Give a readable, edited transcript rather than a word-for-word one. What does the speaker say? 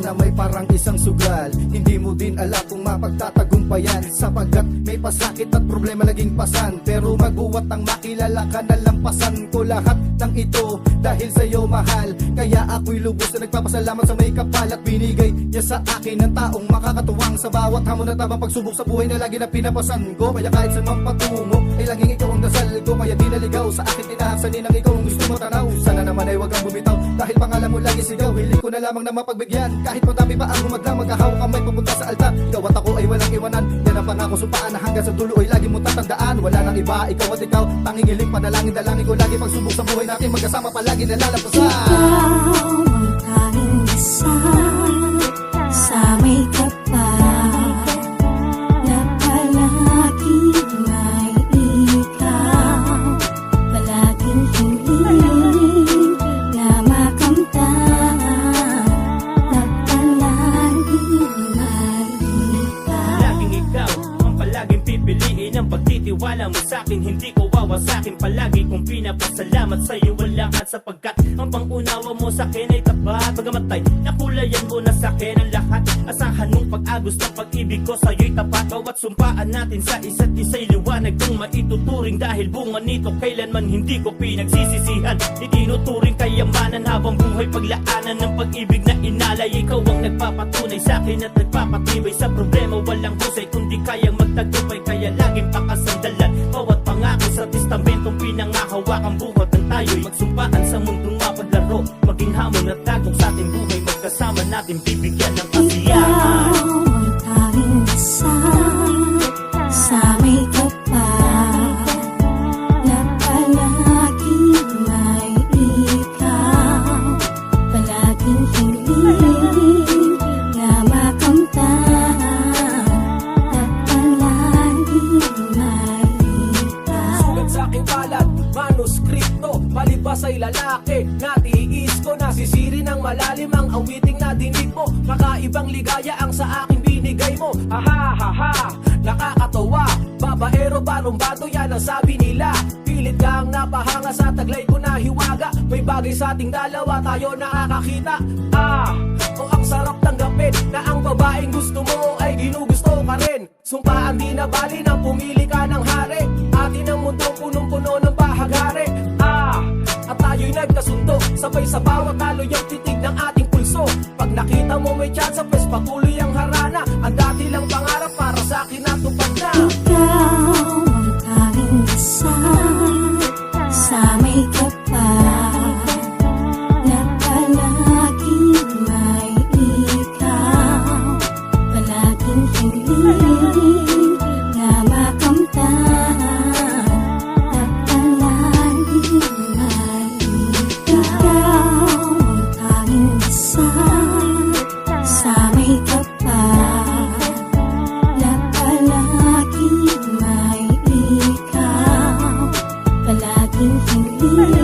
na may parang isang sugal. Hindi mo din alam kung mapagtatagumpayan, sapagkat may pasakit at problema laging pasan. Pero magbuwat ang makilala ka na lampasan ko lahat ng ito dahil sa'yo mahal. Kaya ako'y lubos na nagpapasalamat sa may kapal at binigay niya sa akin ng taong makakatuwang sa bawat hamon at tamang pagsubok sa buhay na lagi na pinapasan ko. Kaya kahit saan man patungo ay laging ikaw ang dasal ko. Kaya di naligaw sa akin tinahasanin ang ikaw ang gusto mo tanaw. Sana naman ay wag kang bumitaw dahil pangalan mo lagi sigaw. Hiling ko na lamang na mapagbigyan kahit madami pa ang umadlang. Magkahawak kamay papunta sa altar, ikaw at ako ay walang iwanan. Yan ang pangako sumpaan na hanggang sa dulo ay lagi mo tatandaan. Wala nang iba, ikaw at ikaw, tanging hiling panalangin. Dalangin ko lagi pagsubok sa buhay natin, magkasama palagi na lalampasan. Ikaw ang tanging isa sa may kapal na palaging may ikaw. Palaging hiling na makamtan na palaging may ikaw. Laging ikaw ang palaging pipiliin. Ang pagtitiwala mo sa'kin, hindi ko wawasakin. Palagi kong pinapasalamat sa'yo lahat, sapagkat ang pangunawa mo sa'kin ay tapat. Bagamat ay nakulayan mo na sa'kin ang lahat, asahan mong pag-agos ng pag-ibig ko sa'yo'y tapat. Bawat sumpaan natin sa isa't isa'y liwanag kong maituturing, dahil bunga nito kailanman hindi ko pinagsisisihan. Itinuturing kayamanan habang buhay, paglaanan ng pag-ibig na inalay. Ikaw ang nagpapatunay sa'kin at nagpapatibay sa problema. Walang husay kundi kayang magtagumpay, kaya laging pakasandalan bawat pangako sa testamentong pinangahawakan. Buhat ng tayo'y magsumpaan sa mundong mapaglaro, maging hamon at tagong sa ating buhay. Magkasama natin bibigyan ng kasiyahan. Ikaw ang tanging isa sa may kapal na palaging may ikaw. Palaging hiling na makamtan na palaging may ikaw. Sulat sa aking balat, manuskripto, palibas ay lalaki. Natiis ko, nasisiri ng malalim ang awiting na dinig mo. Kakaibang ligaya ang sa aking binigay mo. Ahahaha, nakakatawa, babaero, barumbado, yan ang sabi nila. Pilit kang napahanga sa taglay ko na hiwaga. May bagay sa ating dalawa, tayo nakakakita. O ang sarap tanggapin na ang babaeng gusto mo ay ginugusto ka rin. Sumpaan di na bali nang pumili ka ng hari. Atin ang mundong punong-puno ng bahagari. At tayo'y nagkasundo, sabay sa bawat taloy ang titig ng ating pulso. Pag nakita mo may chance, pwes patuloy ang harana. Ang dati lang pangarap para sa akin natupad na. Ikaw ang tanging isa sa may kapal na palaging may ikaw. Palaging hiling na makamtan na palaging may ikaw. Ikaw ang tanging isa sa may kapal na palaging may ikaw. Palaging hiling